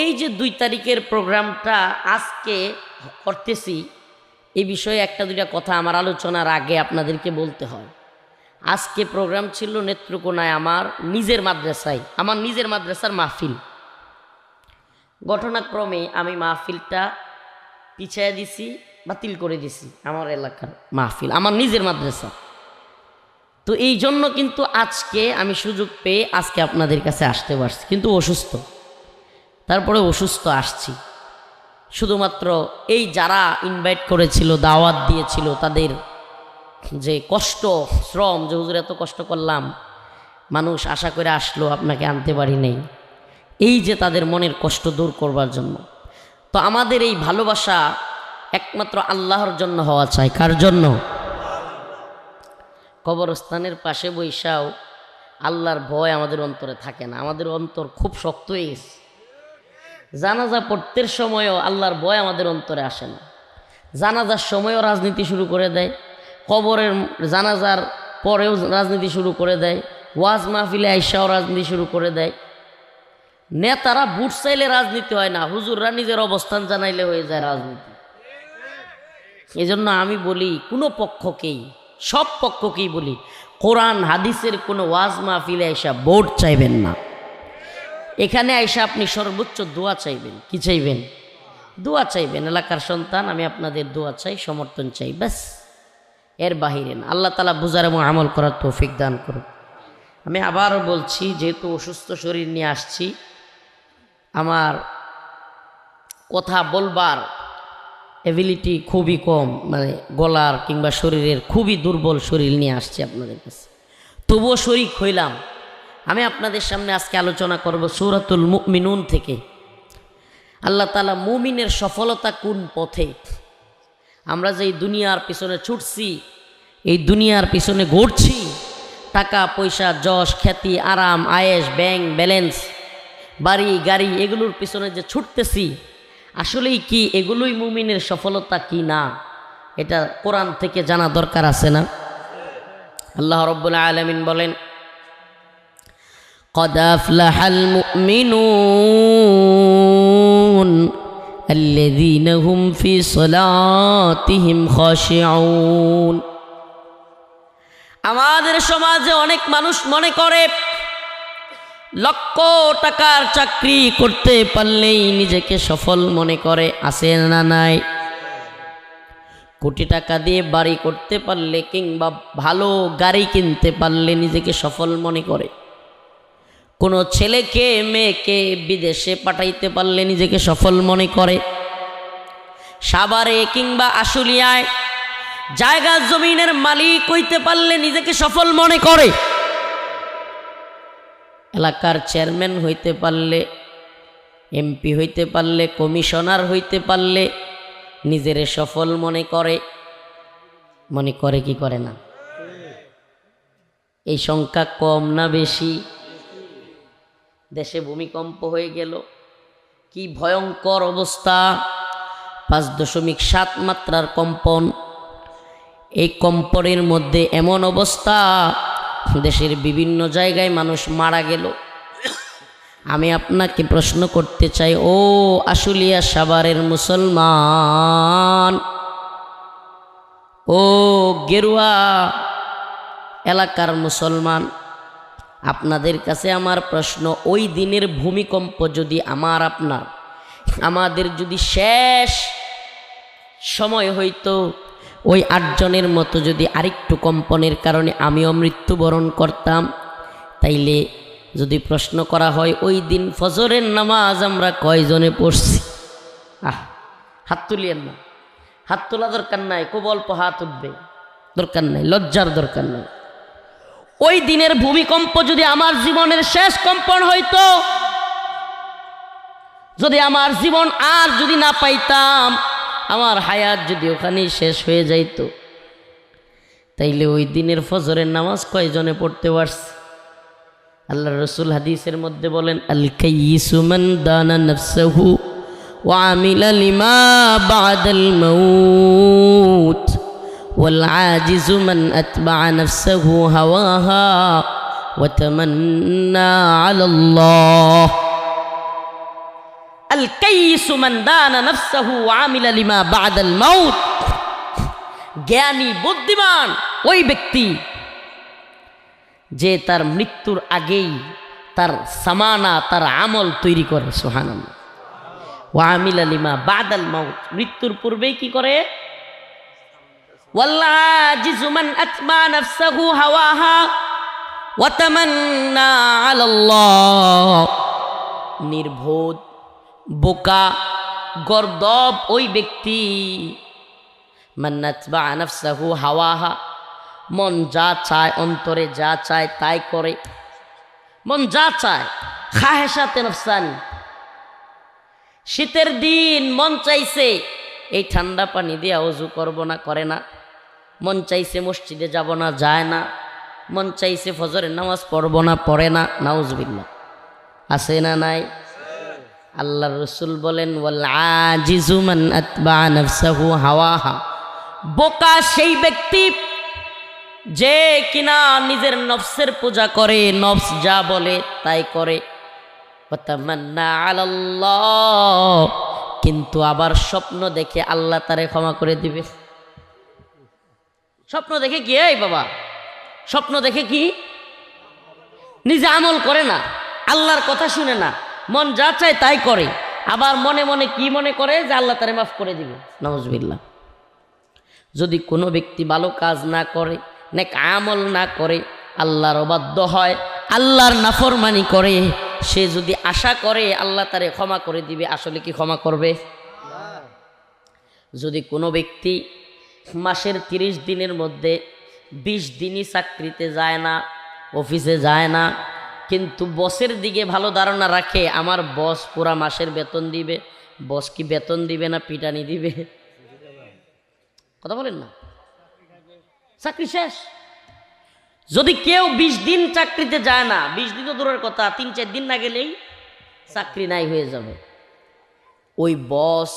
এই যে 2 তারিখের প্রোগ্রামটা আজকে করতেছি, এই বিষয়ে একটা দুইটা কথা আমার আলোচনার আগে আপনাদেরকে বলতে হয়। আজকে প্রোগ্রাম ছিল নেত্রকোনায়, আমার নিজের মাদ্রাসার মাহফিল। ঘটনাক্রমে আমি মাহফিলটা পিছিয়ে দিছি, বাতিল করে দিছি। আমার এলাকার মাহফিল, আমার নিজের মাদ্রাসা। তো এই জন্য কিন্তু আজকে আমি সুযোগ পেয়ে আজকে আপনাদের কাছে আসতে পারছি, কিন্তু অসুস্থ, তারপরে অসুস্থ আসছি। শুধুমাত্র এই যারা ইনভাইট করেছিল, দাওয়াত দিয়েছিল, তাদের যে কষ্ট শ্রম, যে হুজুর এত কষ্ট করলাম, মানুষ আশা করে আসলো, আপনাকে আনতে পারি নাই, এই যে তাদের মনের কষ্ট দূর করবার জন্য। তো আমাদের এই ভালোবাসা একমাত্র আল্লাহর জন্য হওয়া চাই। কার জন্য? কবরস্থানের পাশে বৈশাও আল্লাহর ভয় আমাদের অন্তরে থাকে না। আমাদের অন্তর খুব শক্ত হয়ে গেছে। জানাজা পড়তে সময়ও আল্লাহর ভয় আমাদের অন্তরে আসে না। জানাজার সময়ও রাজনীতি শুরু করে দেয়, কবরের জানাজার পরেও রাজনীতি শুরু করে দেয়, ওয়াজ মাহফিলে আইসাও রাজনীতি শুরু করে দেয়। নেতারা বুট চাইলে রাজনীতি হয় না, হুজুররা নিজের অবস্থান জানাইলে হয়ে যায় রাজনীতি। এই জন্য আমি বলি, কোনো পক্ষকেই, সব পক্ষকেই বলি, কোরআন হাদিসের কোনো ওয়াজ মাহফিলে আইসা ভোট চাইবেন না। এখানে আইসা আপনি সর্বোচ্চ দোয়া চাইবেন। কি চাইবেন? দোয়া চাইবেন। এলাকার সন্তান, আমি আপনাদের দোয়া চাই, সমর্থন চাই, ব্যাস, এর বাহিরে না। আল্লাহ তাআলা বুঝার এবং আমল করার তৌফিক দান করুন। আমি আবারও বলছি, যেহেতু অসুস্থ শরীর নিয়ে আসছি, আমার কথা বলবার এবিলিটি খুবই কম, মানে গলার কিংবা শরীরের খুবই দুর্বল শরীর নিয়ে আসছি আপনাদের কাছে। তবুও শরীক হইলাম। আমি আপনাদের সামনে আজকে আলোচনা করব সূরাতুল মুমিনুন থেকে। আল্লাহ তাআলা মুমিনের সফলতা কোন পথে। আমরা যে দুনিয়ার পিছনে ছুটছি, এই দুনিয়ার পিছনে ঘুরছি, টাকা পয়সা, যশ খ্যাতি, আরাম আয়েশ, ব্যাংক ব্যালেন্স, বাড়ি গাড়ি, এগুলোর পিছনে যে ছুটতেছি, আসলেই কি এগুলোই মুমিনের সফলতা কি না, এটা কোরআন থেকে জানা দরকার আছে না? আল্লাহ রাব্বুল আলামিন বলেন, قد أفلح المؤمنون الذين هم في صلاتهم خاشعون। আমাদের সমাজে অনেক মানুষ মনে করে লক্ষ টাকার চাকরি করতে পারলেই নিজেকে সফল মনে করে। আছে না নাই? কোটি টাকা দিয়ে বাড়ি করতে পারলে কিংবা ভালো গাড়ি কিনতে পারলে নিজেকে সফল মনে করে। কোনো ছেলেকে মেয়েকে বিদেশে পাঠাইতে পারলে নিজেকে সফল মনে করে। সাভারে কিংবা আশুলিয়ায় জায়গা জমিনের মালিক হইতে পারলে নিজেকে সফল মনে করে। এলাকার চেয়ারম্যান হইতে পারলে, এমপি হইতে পারলে, কমিশনার হইতে পারলে নিজেরে সফল মনে করে। মনে করে কি করে না? এই সংখ্যা কম না বেশি? দেশে ভূমিকম্প হয়ে গেল, কি ভয়ঙ্কর অবস্থা! 5.7 মাত্রার কম্পন। এই কম্পনের মধ্যে এমন অবস্থা, দেশের বিভিন্ন জায়গায় মানুষ মারা গেল। আমি আপনাকে প্রশ্ন করতে চাই, ও আশুলিয়া সাভারের মুসলমান, ও গেরুয়া এলাকার মুসলমান, আপনাদের কাছে আমার প্রশ্ন, ওই দিনের ভূমিকম্প যদি আমাদের যদি শেষ সময় হইতো, ওই 8 জনের মতো যদি আরেকটু কম্পনের কারণে আমিও মৃত্যুবরণ করতাম, তাইলে যদি প্রশ্ন করা হয় ওই দিন ফজরের নামাজ আমরা কয়জনে পড়ছি? হাত তুলিয়েন না, হাত তোলা দরকার নাই, খুব অল্প হাত উঠবে, দরকার নাই, লজ্জার দরকার নাই। ওই দিনের ভূমিকম্প যদি আমার জীবনের শেষ কম্পন হইতো, যদি আমার জীবন আর যদি না পাইতাম, আমার হায়াত যদি ওখানেই শেষ হয়ে যাইত, তাইলে ওই দিনের ফজরের নামাজ কয়জনে পড়তে পারছি? আল্লাহ রাসূল হাদিসের মধ্যে বলেন, আল কাইয়িসু মান দানা নাফসাহু ওয়া আমিলা লিমা বাদাল মাউত ওয়াল আজিজু মান আতবা নাফসাহু হাওয়াহা ওয়া তামান্না আলাল্লাহ। আল কাইসু মান দানা নাফসাহু ওয়া আমিলা লিমা বা'দাল মাউত। জ্ঞানী বুদ্ধিমান ওই ব্যক্তি যে তার মৃত্যুর আগেই তার সামানা তার আমল তৈরি করে। সুবহানাল্লাহ। ওয়া আমিলা লিমা বা'দাল মাউত, মৃত্যুর পূর্বেই কি করে? ওয়াল আজিজু মান আতবা নাফসাহু হাওয়াহা ওয়া তামান্না আলাল্লাহ। নির্বোধ বোকা গর্দব ওই ব্যক্তি মান আতবা নাফসাহু হাওয়াহা, মন যা চায় অন্তরে যা চায় তাই করে, মন যা চায় খাহেসাতে নফসানি। শীতের দিন মন চাইছে এই ঠান্ডা পানি দিয়ে ওযু করব না, করে না। মন চাইছে মসজিদে যাব না, যায় না। মন চাইছে ফজরের নামাজ পড়ব না, পড়ে না। নাউজুবিল্লাহ। আছে না নাই? আল্লাহর রাসূল বলেন ওয়াল আজিজু মান আতবা নাফসাহু হাওয়াহা, বোকা সেই ব্যক্তি যে কিনা নিজের নফসের পূজা করে, নফস যা বলে তাই করে। ওয়া তামান্না আলাল্লাহ, কিন্তু আবার স্বপ্ন দেখে আল্লাহ তারে ক্ষমা করে দিবে। স্বপ্ন দেখে কি? এই বাবা, স্বপ্ন দেখে কি? নিজে আমল করে না, আল্লাহর কথা শুনে না, মন যা চায় তাই করে। আবার মনে মনে কি মনে করে? যে আল্লাহ তারে মাফ করে দিবে। নাউজুবিল্লাহ। যদি কোনো ব্যক্তি ভালো কাজ না করে, নেক আমল না করে, আল্লাহর অবাধ্য হয়, আল্লাহর নাফরমানি করে, সে যদি আশা করে আল্লাহ তারে ক্ষমা করে দিবে, আসলে কি ক্ষমা করবে? যদি কোনো ব্যক্তি মাসের 30 দিনের মধ্যে 20 দিনই চাকরিতে যায় না, অফিসে যায় না, কিন্তু বসের দিকে ভালো ধারণা রাখে আমার বস পুরা মাসের বেতন দিবে, বস কি বেতন দিবে না পিটানি দিবে? কথা বলেন না, চাকরি শেষ। যদি কেউ 20 দিন চাকরিতে যায় না, 20 দিন তো দূরের কথা, 3-4 দিন না গেলেই চাকরি নাই হয়ে যাবে। ওই বস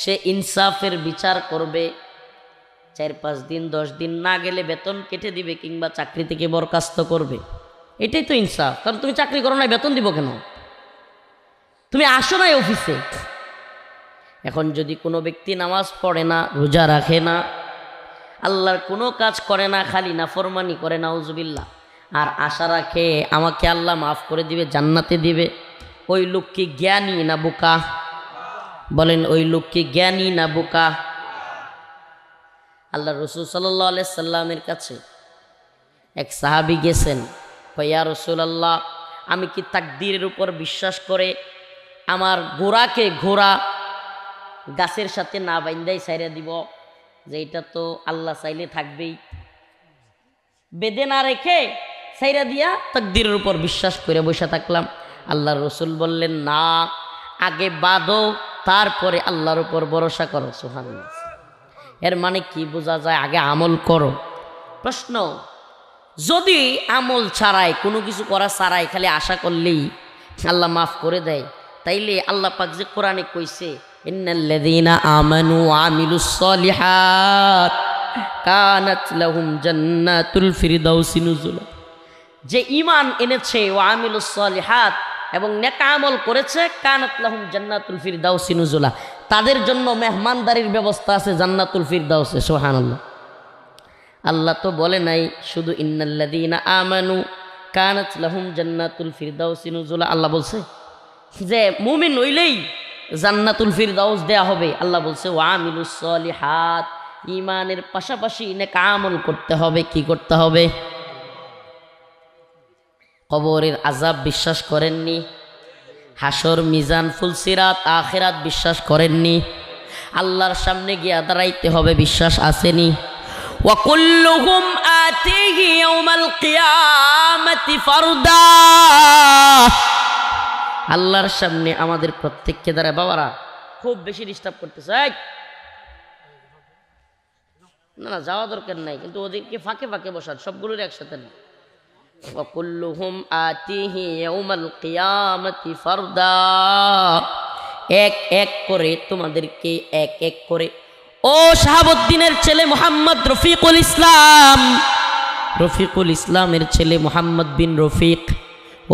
সে ইনসাফের বিচার করবে, 4-5 দিন 10 দিন না গেলে বেতন কেটে দিবে কিংবা চাকরি থেকে বরখাস্ত করবে। এটাই তো ইনসাফ। কারণ তুমি চাকরি করো না, বেতন দিব কেন? তুমি আসো নাই অফিসে। এখন যদি কোনো ব্যক্তি নামাজ পড়ে না, রোজা রাখে না, আল্লাহর কোনো কাজ করে না, খালি নাফরমানি করে, নাউজুবিল্লাহ, আর আশা রাখে আমাকে আল্লাহ মাফ করে দিবে, জান্নাতে দিবে, ওই লোক কি জ্ঞানী না বোকা? বলেন, ওই লোক কি জ্ঞানী না বোকা? আল্লাহ রাসূল সাল্লাল্লাহু আলাইহি সাল্লামের কাছে এক সাহাবী গেছেন, কয় ইয়া রাসূলুল্লাহ, আমি কি তাকদীরের উপর বিশ্বাস করে আমার ঘোড়াকে ঘোড়া গাছের সাথে না বাইন্দাই ছাইরা দিব? যে এটা তো আল্লাহ চাইলে থাকবেই, বেঁধে না রেখে ছাইরা দিয়া তাকদীরের উপর বিশ্বাস করে বসে থাকলাম। আল্লাহর রাসূল বললেন, না, আগে বাঁধো, তারপরে আল্লাহর উপর ভরসা করো। সুবহানাল্লাহ। এর মানে কি বোঝা যায়? আগে আমল করো। প্রশ্ন, যদি আমল ছাড়াই, কোনো কিছু করা ছাড়াই খালি আশা করলেই আল্লাহ মাফ করে দেয়, তাইলে আল্লাহ পাক যে কোরআনে কইছে ইন্নাল্লাযীনা আমানু ওয়া আমিলুস সলিহাত কানাত লাহুম জান্নাতুল ফিরদাউসি নুজুলা, যে ঈমান এনেছে ওয়া আমিলুস সলিহাত এবং নেক আমল করেছে, কানাত লাহুম জান্নাতুল ফিরদাউসি নুজুলা, তাদের জন্য মেহমানদারির ব্যবস্থা আছে জান্নাতুল ফিরদাউসে। সুবহানাল্লাহ। আল্লাহ তো বলে নাই শুধু ইন্নাল্লাযীনা আমানু কানাত লাহুম জান্নাতুল ফিরদাউসি নুজুলা, আল্লাহ বলছে যে মুমিন হইলেই জান্নাতুল ফিরদাউস দেয়া হবে। আল্লাহ বলছে ওয়া আমিলুস সলিহাত, ঈমানের পাশাপাশি নেক আমল করতে হবে। কি করতে হবে? কবরের আযাব বিশ্বাস করেননি? হাসর, মিজান, ফুলসিরাত, আখিরাত বিশ্বাস করেননি? আল্লাহর সামনে গিয়ে দাঁড়াইতে হবে, বিশ্বাস আসেনি? ওয়া কুল্লুহুম আতিহি ইয়াউমাল কিয়ামাতি ফারদা, আল্লাহর সামনে আমাদের প্রত্যেককে দ্বারা। বাবারা খুব বেশি ডিস্টার্ব করতেছে, না না যাওয়া দরকার নাই, কিন্তু ওদেরকে ফাঁকে ফাঁকে বসার, সবগুলোর একসাথে না। ওয়া কুল্লুহুম আতিহি ইয়াউমাল কিয়ামাতি ফারদা, এক এক করে তোমাদেরকে এক এক করে। ও শাহাবুদ্দিনের ছেলে মোহাম্মদ রফিকুল ইসলাম, রফিকুল ইসলামের ছেলে মোহাম্মদ বিন রফিক,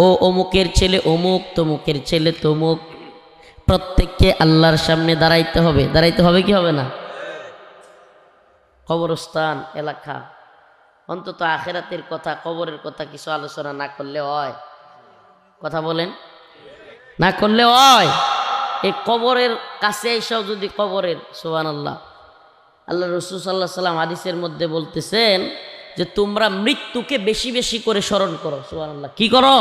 ও অমুকের ছেলে অমুক, তমুকের ছেলে তমুক, প্রত্যেককে আল্লাহর সামনে দাঁড়াইতে হবে। দাঁড়াইতে হবে কি হবে না? কবরস্থান এলাকা, অন্তত আখেরাতের কথা, কবরের কথা কিছু আলোচনা না করলে হয়? কথা বলেন, না করলে হয়? এই কবরের কাছে এসেও যদি কবরের, সুবহানাল্লাহ, আল্লাহ রাসূল সাল্লাল্লাহু আলাইহি ওয়াসাল্লাম হাদিসের মধ্যে বলতেছেন যে তোমরা মৃত্যুকে বেশি বেশি করে স্মরণ করো। সুবহানাল্লাহ, কি করো?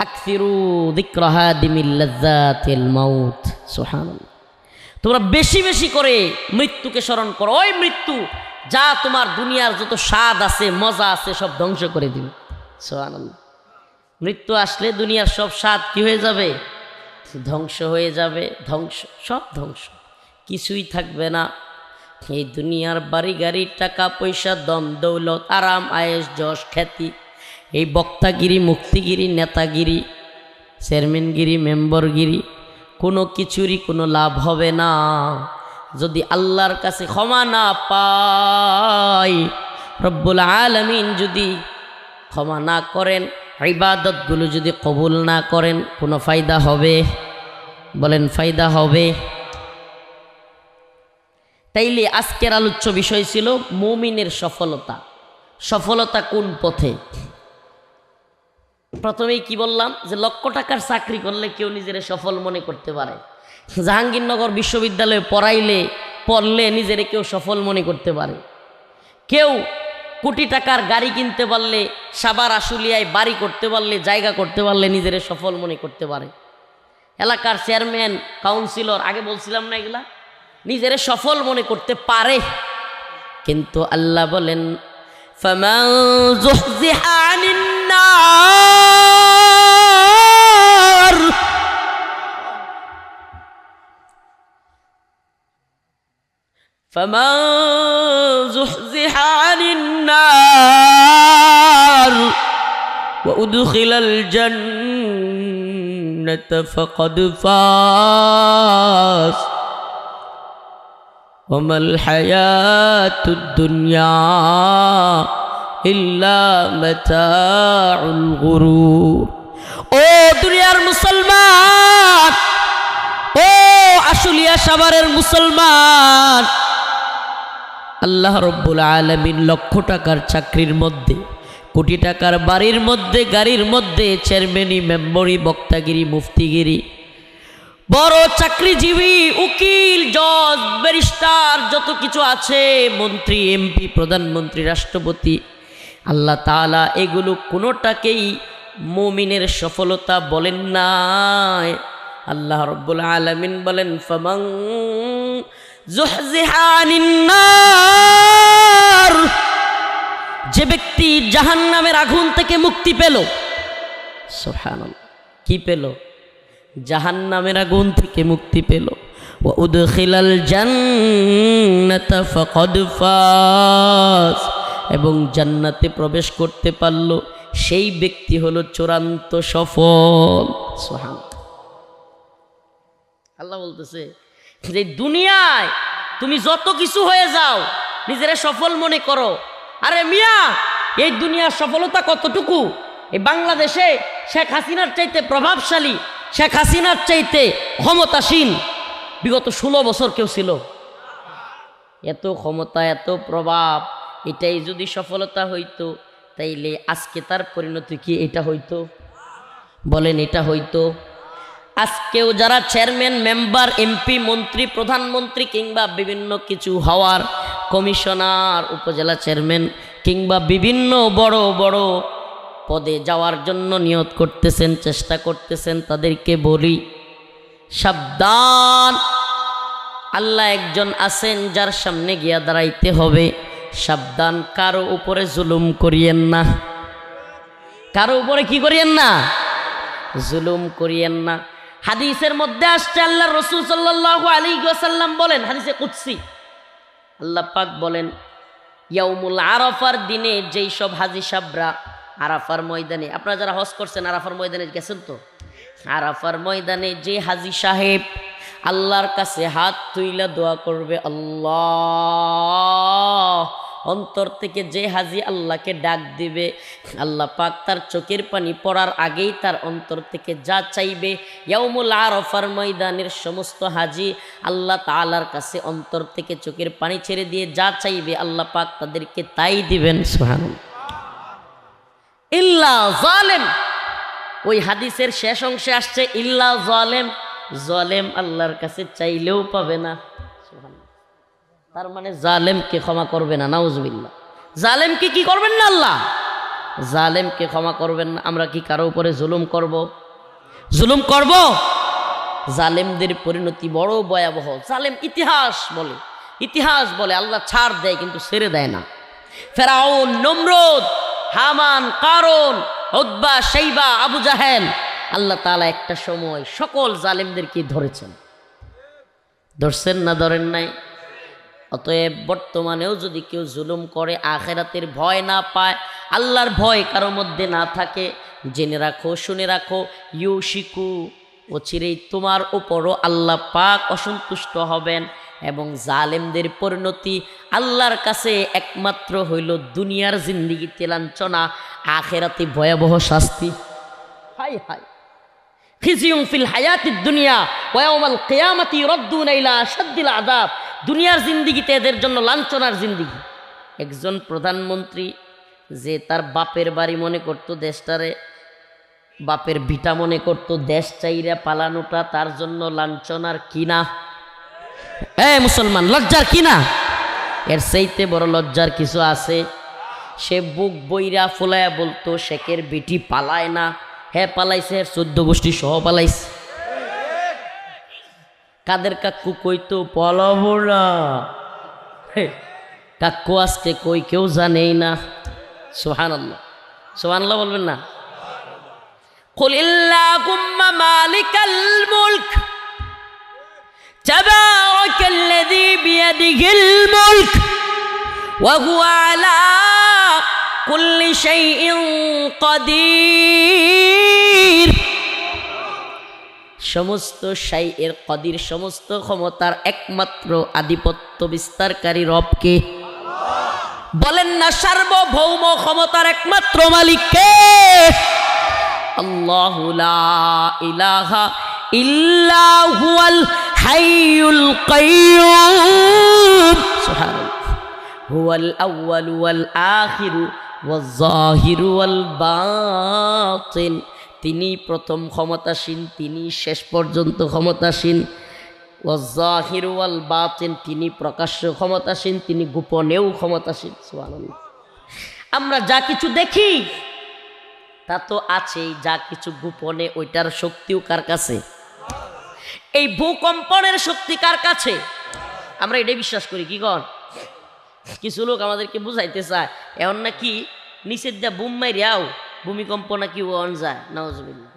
আকসিরু যিকরা হাদিমিল লাজ্জাতিল মাউত। সুবহানাল্লাহ, তোমরা বেশি বেশি করে মৃত্যুকে স্মরণ করো। ওই মৃত্যু যা তোমার দুনিয়ার যত স্বাদ আছে, মজা আছে, সব ধ্বংস করে দিবে। সুবহানাল্লাহ, মৃত্যু আসলে দুনিয়ার সব স্বাদ কি হয়ে যাবে? ধ্বংস হয়ে যাবে। ধ্বংস, সব ধ্বংস, কিছুই থাকবে না। এই দুনিয়ার বাড়ি গাড়ি, টাকা পয়সা, দম দৌলত, আরাম আয়েশ, যশ খ্যাতি, এই বক্তাগিরি, মুক্তিগিরি, নেতাগিরি, চেয়ারম্যানগিরি, মেম্বরগিরি, কোনো কিছুরই কোনো লাভ হবে না যদি আল্লাহর কাছে ক্ষমা না পাই। রব্বুল আলামিন যদি ক্ষমা না করেন, ইবাদতগুলো যদি কবুল না করেন, কোনো ফায়দা হবে? বলেন, ফায়দা হবে? তাইলে আজকের আলোচ্য বিষয় ছিল মুমিনের সফলতা। সফলতা কোন পথে? প্রথমেই কি বললাম যে লক্ষ টাকার চাকরি করলে কেউ নিজের সফল মনে করতে পারে। জাহাঙ্গীরনগর বিশ্ববিদ্যালয়ে পড়লে নিজের কেউ সফল মনে করতে পারে। কেউ কোটি টাকার গাড়ি কিনতে পারলে, সাভার আশুলিয়ায় বাড়ি করতে পারলে, জায়গা করতে পারলে নিজের সফল মনে করতে পারে। এলাকার চেয়ারম্যান, কাউন্সিলর, আগে বলছিলাম না, এগুলা নিজের সফল মনে করতে পারে। কিন্তু আল্লাহ বলেন ফামান যুহজিহা আনিন নার, ফামান যুহজিহা আনিন নার ওয়া উদখিলাল জান্নাতা ফাকাদ ফাজ ওমাল হায়াতুদ দুনিয়া ইল্লা মাতাউল গুরুর। ও দুনিয়ার মুসলমান, ও আশুলিয়া সাভারের মুসলমান, আল্লাহ রব্বুল আলামিন লক্ষ টাকার চাকরির মধ্যে, কোটি টাকার বাড়ির মধ্যে, গাড়ির মধ্যে, চেয়ারম্যানি, মেম্বরি, বক্তাগিরি, মুফতিগিরি, বড় চাকরিজীবী, উকিল, জজ, ব্যারিস্টার, যত কিছু আছে, মন্ত্রী, এমপি, প্রধানমন্ত্রী, রাষ্ট্রপতি, আল্লাহ তাআলা এগুলো কোনোটাকেই মুমিনের সফলতা বলেন নাই। আল্লাহ রব্বুল আলামিন বলেন ফামান যুহজিহা আনিন নার, যে ব্যক্তি জাহান্নামের আগুন থেকে মুক্তি পেল। সুবহানাল্লাহ, কি পেল? জাহান্নামের আগুন থেকে মুক্তি পেল। ওয়া উদখিলাল জান্নাতা ফাকাদ ফাজ, এবং জান্নাতে প্রবেশ করতে পারল, সেই ব্যক্তি হলো চূড়ান্ত সফল। সুবহানাল্লাহ, আল্লাহ বলতেছে যে দুনিয়ায় তুমি যত কিছু হয়ে যাও, নিজের সফল মনে করো। আরে মিয়া, এই দুনিয়ার সফলতা কতটুকু? এই বাংলাদেশে শেখ হাসিনার চাইতে প্রভাবশালী, শেখ হাসিনার চাইতে ক্ষমতাসীন বিগত 16 বছর কেউ ছিল? এত ক্ষমতা, এত প্রভাব, এটাই যদি সফলতা হইতো, তাইলে আজকে তার পরিণতি কি এটা হইতো? বলেন, এটা হইতো? আজকেও যারা চেয়ারম্যান, মেম্বার, এমপি, মন্ত্রী, প্রধানমন্ত্রী কিংবা বিভিন্ন কিছু হওয়ার, কমিশনার, উপজেলা চেয়ারম্যান কিংবা বিভিন্ন বড় বড় পদে যাওয়ার জন্য নিয়ত করতেছেন, চেষ্টা করতেছেন, তাদেরকে বলি সাবধান। আল্লাহ একজন আছেন যার সামনে গিয়া দাঁড়াইতে হবে। সাবধান, কারো উপরে জুলুম করিয়েন না। কারো উপরে কি করিয়েন না? জুলুম করিয়েন না। হাদিসের মধ্যে আসছে, আল্লাহ রাসূল সাল্লাল্লাহু আলাইহি ওয়াসাল্লাম বলেন, হাদিসে কুদসি, আল্লাহ পাক বলেন ইয়াউমুল আরাফার দিনে যেই সব হাজী সাহেবরা আরাফার ময়দানে, আপনারা যারা হজ করছেন আরাফার ময়দানে গেছেন তো, আরাফার ময়দানে যে হাজী সাহেব আল্লাহর কাছে হাত তুইলা দোয়া করবে, আল্লাহ অন্তর থেকে যে হাজি আল্লাহকে ডাক দিবে, আল্লাহ পাক তার চোখের পানি পড়ার আগেই তার অন্তর থেকে যা চাইবে, ইয়াউমুল আরাফার ময়দানের সমস্ত হাজি আল্লাহ তাআলার কাছে অন্তর থেকে চোখের পানি ছেড়ে দিয়ে যা চাইবে আল্লাহ পাক তাদেরকে তাই দিবেন। সুবহানাল্লাহ। ইল্লা জালেম, ওই হাদিসের শেষ অংশে আসছে ইল্লা জালেম, জালেম আল্লাহর কাছে চাইলেও পাবে না। তার মানে জালেমকে ক্ষমা করবে না, নাউজুবিল্লাহ। জালেমকে কি করবেন না আল্লাহ? জালেমকে ক্ষমা করবেন না। আমরা কি কারো উপরে জুলুম করব? জুলুম করব? জালেমদের পরিণতি বড় ভয়াবহ। জালেম ইতিহাস বলে আল্লাহ ছাড় দেয় কিন্তু ছেড়ে দেয় না। ফেরাউন, নমরুদ, হামান, কারুন, উতবা, শাইবা, আবু জাহেল, আল্লাহ তাআলা একটা সময় সকল জালেমদেরকে ধরেছেন না ধরেন নাই? অতএব বর্তমানেও যদি কেউ জুলুম করে, আখিরাতের ভয় না পায়, আল্লাহর ভয় কারো মধ্যে না থাকে, জেনে রাখো, শুনে রাখো, ইউশিকু, অচিরেই তোমার উপরও আল্লাহ পাক অসন্তুষ্ট হবেন এবং জালেমদের পরিণতি আল্লাহর কাছে একমাত্র হইল দুনিয়ার জিন্দেগিতে লাঞ্ছনা, আখিরাতে ভয়াবহ শাস্তি। হায় হায়, খিজিউন ফিল হায়াতিদ দুনিয়া ওয়া ইয়াউমাল কিয়ামাতি ইউরাদ্দুনা ইলা আশাদ্দিল আযাব। দুনিয়ার জিন্দেগিতে এদের জন্য লাঞ্ছনার জিন্দেগি। একজন প্রধানমন্ত্রী যে তার বাপের বাড়ি মনে করত, দেশটারে বাপের ভিটা মনে করত, দেশ চাইরা পালানোটা তার জন্য লাঞ্ছনার কিনা? মুসলমান, লজ্জার কিনা? এর চাইতে বড় লজ্জার কিছু আছে? সে বুক বইরা ফুলায়া বলতো শেখের বিটি পালায় না, হ্যাঁ পালাইছে, 14 গোষ্ঠী সহ পালাইছে। কাদের কাকু কইতো পালাবো না, কাকু আজকে কই কেউ জানেই না। সুবহানাল্লাহ, সুবহানাল্লাহ বলবেন না? কুল ইল্লাহুম্মা মালিকাল মুলক তাবারাকাল্লাযী বিয়াদিহিল মুলক ওয়া হুয়া আলা কুল্লি শাইইন কাদির। সমস্ত শাইয়ের কাদির, সমস্ত ক্ষমতার একমাত্র আধিপত্য বিস্তারকারী রবকে। বলেন না সার্বভৌম ক্ষমতার একমাত্র মালিক কে? আল্লাহু লা ইলাহা ইল্লা হুয়াল হাইয়ুল কাইয়্যুম। সুবহানাল্লাহ। হুয়াল আউয়ালু ওয়াল আখিরু ওয়াজ যাহিরু ওয়াল বাতিন। তিনি প্রথম ক্ষমতাসীন, তিনি শেষ পর্যন্ত ক্ষমতাসীন। ওয়াজ যাহিরু ওয়াল বাতিন, তিনি প্রকাশ্য ক্ষমতাসীন, তিনি গোপনেও ক্ষমতাসীন। সুবহানাল্লাহ। আমরা যা কিছু দেখি তা তো আছেই, যা কিছু গোপনে ওইটার শক্তিও কার কাছে? এই ভূকম্পনের শক্তি কার কাছে? আমরা এটাই বিশ্বাস করি। কি কর? কিছু লোক আমাদেরকে বুঝাইতে চায় এখন নাকি নিচের দিয়া বুম মাইরিয়াও ভূমিকম্প নাকি ওয়ান যায়, নাউজুবিল্লাহ।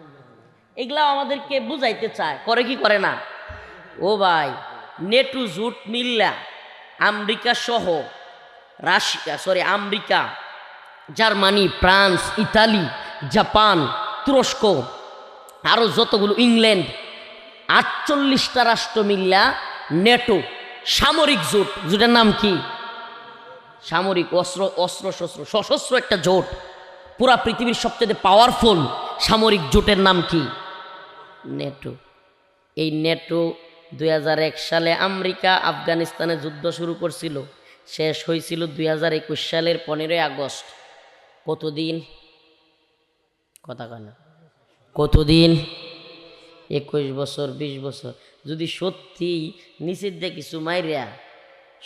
এগুলাও আমাদেরকে বুঝাইতে চায়, করে কি করে না? ও ভাই, নেটু জোট মিল্লা আমেরিকা সহ America, Germany, France, Italy, Japan, তুরস্ক, আরও যতগুলো, ইংল্যান্ড, 48টা রাষ্ট্র মিল্লা নেটো সামরিক জোট। জোটের নাম কি? সামরিক অস্ত্র সশস্ত্র একটা জোট, পুরা পৃথিবীর সবচেয়ে পাওয়ারফুল সামরিক জোটের নাম কি? নেটো। এই নেটো 2001 সালে আমেরিকা আফগানিস্তানে যুদ্ধ শুরু করছিল, শেষ হয়েছিল 2021 সালের 15 আগস্ট। কতদিন? কথা কয় না, কতদিন? 21 বছর, 20 বছর। যদি সত্যি নিচের দিয়ে কিছু মাইরিয়া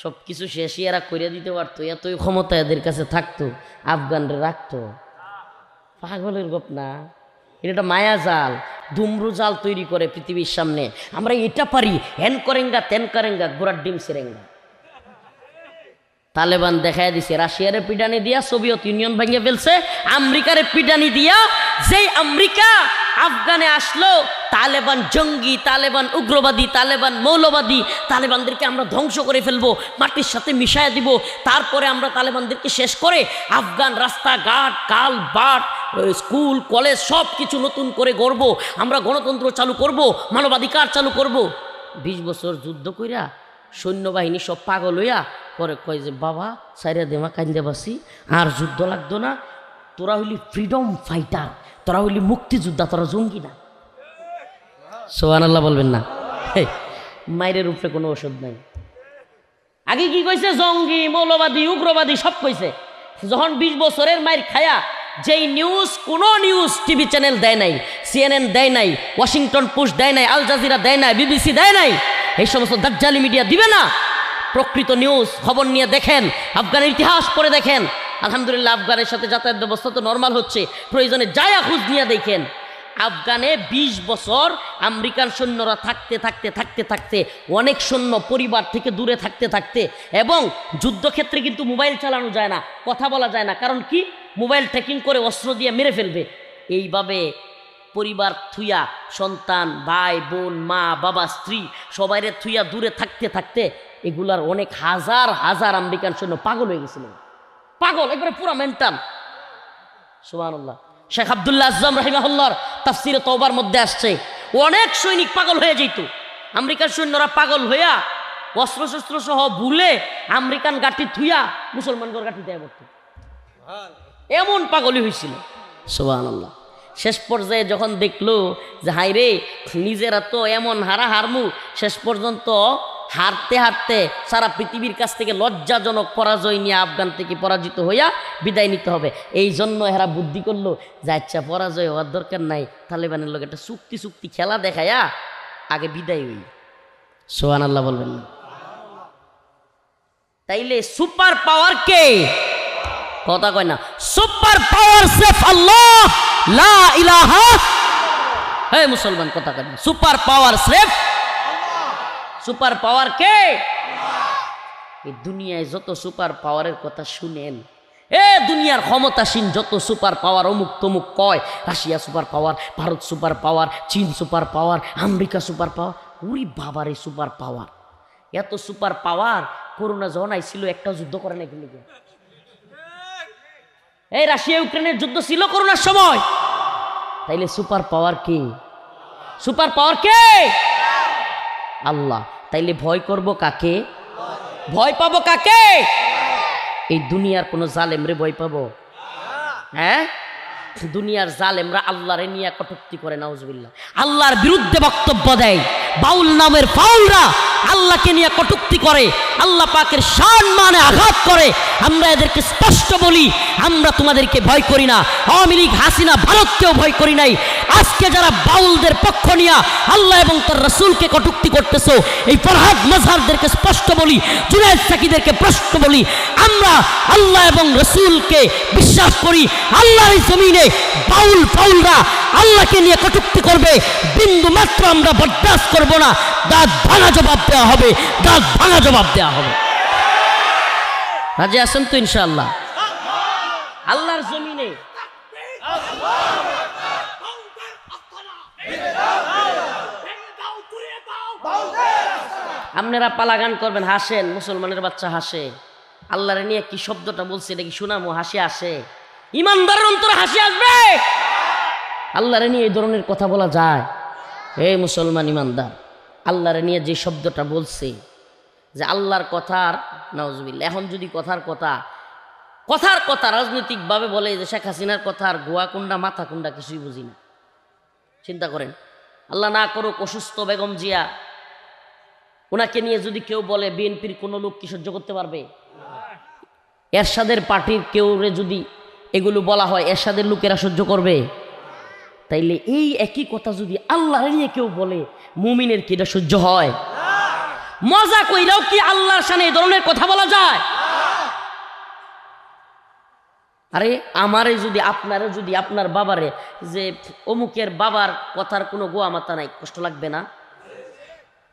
সব কিছু শেষই এরা করিয়া দিতে পারতো, এতই ক্ষমতা এদের কাছে থাকতো, আফগানরে রাখতো। পাগলের গপ না, এটা মায়া জাল, ধুমরু জাল তৈরি করে পৃথিবীর সামনে। আমরা এটা পারি, হ্যান করেঙ্গা তেন করেঙ্গা, ঘোড়ার ডিম সেরেঙ্গা। তালেবান দেখায় দিছে, রাশিয়ারে পিটানি দিয়া সোভিয়েত ইউনিয়ন ভেঙে ফেলছে, আমেরিকারে পিটানি দিয়া। যেই আমেরিকা আফগানে আসলো, তালেবান জঙ্গি, তালেবান উগ্রবাদী, তালেবান মৌলবাদী, তালেবানদেরকে আমরা ধ্বংস করে ফেলবো, মাটির সাথে মিশায় দিব। তারপরে আমরা তালেবানদেরকে শেষ করে আফগান রাস্তাঘাট, কাল বাট, স্কুল কলেজ সব কিছু নতুন করে গড়ব, আমরা গণতন্ত্র চালু করব, মানবাধিকার চালু করব। 20 বছর যুদ্ধ কইরা সৈন্যবাহিনী সব পাগল হইয়া পরে কয় যে বাবা সাইরা দেমা কান্দে বাসি, আর যুদ্ধ লাগতো না, তোরা হইলি ফ্রিডম ফাইটার, তোরা হইলি মুক্তিযোদ্ধা, তোরা জঙ্গি না। সুবহানাল্লাহ বলবেন না? মায়ের উপরে কোনো ওষুধ নাই। আগে কি কইছে? জঙ্গি, মৌলবাদী, উগ্রবাদী সব কইছে। যখন 20 বছরের মায়ের খায়া যেই নিউজ, কোনো নিউজ টিভি চ্যানেল দেয় নাই, CNN দেয় নাই, ওয়াশিংটন পোস্ট দেয় নাই, আল জাজিরা দেয় নাই, BBC দেয় নাই, এই সমস্ত দাজ্জালি মিডিয়া দিবে না। প্রকৃত নিউজ খবর নিয়ে দেখেন, আফগানের ইতিহাস পড়ে দেখেন। আলহামদুলিল্লাহ আফগানের সাথে যাতায়াত ব্যবস্থা তো নর্মাল হচ্ছে, প্রয়োজনে যায়া খোঁজ নিয়ে দেখেন। আফগানে 20 বছর আমেরিকান সৈন্যরা থাকতে থাকতে থাকতে থাকতে অনেক সৈন্য পরিবার থেকে দূরে থাকতে থাকতে, এবং যুদ্ধক্ষেত্রে কিন্তু মোবাইল চালানো যায় না, কথা বলা যায় না। কারণ কি? মোবাইল ট্র্যাকিং করে অস্ত্র দিয়ে মেরে ফেলবে। এইভাবে পরিবার থুইয়া, সন্তান, ভাই বোন, মা বাবা, স্ত্রী সবাইরে থুইয়া দূরে থাকতে থাকতে এগুলার অনেক হাজার হাজার আমেরিকান সৈন্য পাগল হয়ে গেছিল। পাগল, একবারে পুরা মেন্টাল। সুবহানাল্লাহ। শেখ আব্দুল্লাহ আজম রাহিমাহুল্লাহর তাফসিরে তওবার মধ্যে আসছে, অনেক সৈনিক পাগল হয়ে যেত। আমেরিকান সৈন্যরা পাগল হইয়া অস্ত্র শস্ত্র সহ ভুলে আমেরিকান গাঠি থুইয়া মুসলমানগর গাঠি দেয়া পড়ত, এমন পাগলই হয়েছিল। সুবহানাল্লাহ। শেষ পর্যায়ে যখন দেখলো যে হাই রে, নিজেরা তো এমন হারমু, শেষ পর্যন্ত হারতে হারতে সারা পৃথিবীর কাছ থেকে লজ্জাজনক পরাজয় নিয়ে আফগান থেকে পরাজিত হইয়া বিদায় নিতে হবে। এই জন্য এরা বুদ্ধি করলো যে আচ্ছা পরাজয় হওয়ার দরকার নাই, তালেবানের লোক একটা চুক্তি খেলা দেখায়া আগে বিদায় হই। সুবহানাল্লাহ বলবেন না? তাইলে সুপার পাওয়ার কে? কথা কয় না। সুপার পাওয়ার সেফ আল্লাহ, লা ইলাহা। হে মুসলমান, কথা কয় না। Super power safe, super power কে? এই দুনিয়ায় যত সুপার পাওয়ারের কথা শুনেন, দুনিয়ার ক্ষমতাসীন যত সুপার পাওয়ার অমুক তমুক কয়, Russia super power, Bharat super power, চীন super power, America super power, ওরে বাবার এই সুপার পাওয়ার, এত সুপার পাওয়ার। করোনা যখন আইছিল একটা যুদ্ধ করে না কিন্তু, এই রাশিয়া ইউক্রেনের যুদ্ধ ছিল করোনার সময়। তাইলে সুপার পাওয়ার কে? সুপার পাওয়ার কে? আল্লাহ। তাইলে ভয় করব কাকে? ভয় পাবো কাকে? এই দুনিয়ার কোন জালেমরে ভয় পাবো? হ্যাঁ, দুনিয়ার জালেমরা আল্লাহরে নিয়ে কটূক্তি করে, নাউজুবিল্লাহ, আল্লাহর বিরুদ্ধে বক্তব্য দেয়। বাউল নামের ফাউলরা আল্লাহকে নিয়ে কটূক্তি করে, আল্লাহ পাকের সম্মানে আঘাত করে। আমরা এদেরকে স্পষ্ট বলি, আমরা তোমাদেরকে ভয় করি না। আওয়ামী লীগ, হাসিনা, ভারতকেও ভয় করি নাই। আজকে যারা বাউলদের পক্ষ নিয়ে আল্লাহ এবং তার রাসূলকে কটূক্তি করতেছো, এই ফরহাদ মাজহারদেরকে স্পষ্ট বলি, জুনায়েদ সাকিদেরকে প্রশ্ন বলি, আমরা আল্লাহ এবং রাসূলকে বিশ্বাস করি। আল্লাহর জমিনে বাউল ফাউলরা আল্লাহকে নিয়ে কটূক্তি করবে, বিন্দু মাত্র আমরা বরদাস্ত করব না। দাঁত ভাঙা জবাব দেওয়া হবে, দাঁত ভাঙা জবাব দেওয়া হবে। রাজি আছেন তো ইনশাআল্লাহ? আল্লাহর জমিনে আপনারা পালাগান করবেন, হাসেন, মুসলমানের বাচ্চা হাসে। আল্লাহরে নিয়ে কি শব্দটা বলছে এটা কি শোনামো? হাসি আসে? ইমানদারের অন্তরে হাসি আসবে? আল্লাহরে নিয়ে এই ধরনের কথা বলা যায়? হে মুসলমান ইমানদার, আল্লাহরে নিয়ে যে শব্দটা বলছে, যে আল্লাহর কথার, নাউজুবিল্লাহ, এখন যদি কথার কথা রাজনৈতিকভাবে বলে যে শেখ হাসিনার কথার গোয়া কুন্ডা মাথা কুন্ডা কিছুই বুঝি না। চিন্তা করেন, আল্লাহ না করুক অসুস্থ বেগম জিয়া, ওনাকে নিয়ে যদি কেউ বলে বিএনপির কোনো লোক কি সহ্য করতে পারবে? এরশাদের পার্টির কেউ যদি এগুলো বলা হয়, এরশাদের লোকেরা সহ্য করবে? তাইলে এই একই কথা যদি আল্লাহ নিয়ে কেউ বলে, মুমিনের কি এটা সহ্য হয়? মজা কইরাও কি আল্লাহর সামনে এই ধরনের কথা বলা যায়? আরে আমারে যদি, আপনারে যদি, আপনার বাবারে যে অমুকের বাবার কথার কোনো গোয়া মাথা নাই, কষ্ট লাগবে না?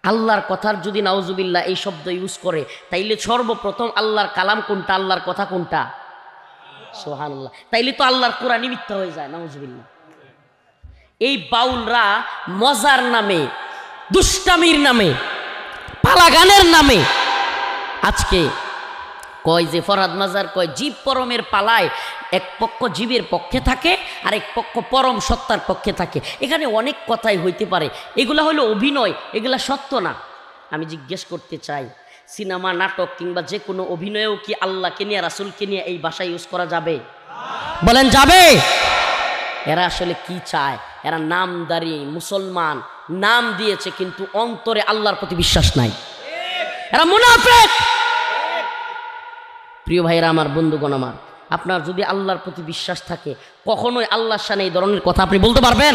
আল্লাহর কথার যদি নাউজুবিল্লাহ এই শব্দ ইউজ করে, তাইলে সর্বপ্রথম আল্লাহর কালাম কোনটা, আল্লাহর কথা কোনটা? সুবহানাল্লাহ। তাইলে তো আল্লাহর কোরআনই মিথ্যা হয়ে যায়, নাউজুবিল্লাহ। এই বাউলরা মজার নামে, দুষ্টামির নামে, পালাগানের নামে আজকে কয় যে ফরহাদ মাজার কয় জীব পরমের পালায় এক পক্ষ জীবের পক্ষে থাকে আর এক পক্ষ পরম সত্তার পক্ষে থাকে। এখানে অনেক কথাই হইতে পারে, এগুলা হলো অভিনয়, এগুলা সত্য না। আমি জিজ্ঞেস করতে চাই সিনেমা নাটক কিংবা যে কোনো অভিনয়েও কি আল্লাহকে নিয়ে রাসূলকে নিয়ে এই ভাষা ইউজ করা যাবে? বলেন যাবে? এরা আসলে কি চায়? এরা নামদারি মুসলমান, নাম দিয়েছে কিন্তু অন্তরে আল্লাহর প্রতি বিশ্বাস নাই। এরা মুনাফিক। প্রিয় ভাইরা আমার, বন্ধুগণ আমার, আপনার যদি আল্লাহর প্রতি বিশ্বাস থাকে কখনোই আল্লাহর শানে এই ধরনের কথা আপনি বলতে পারবেন?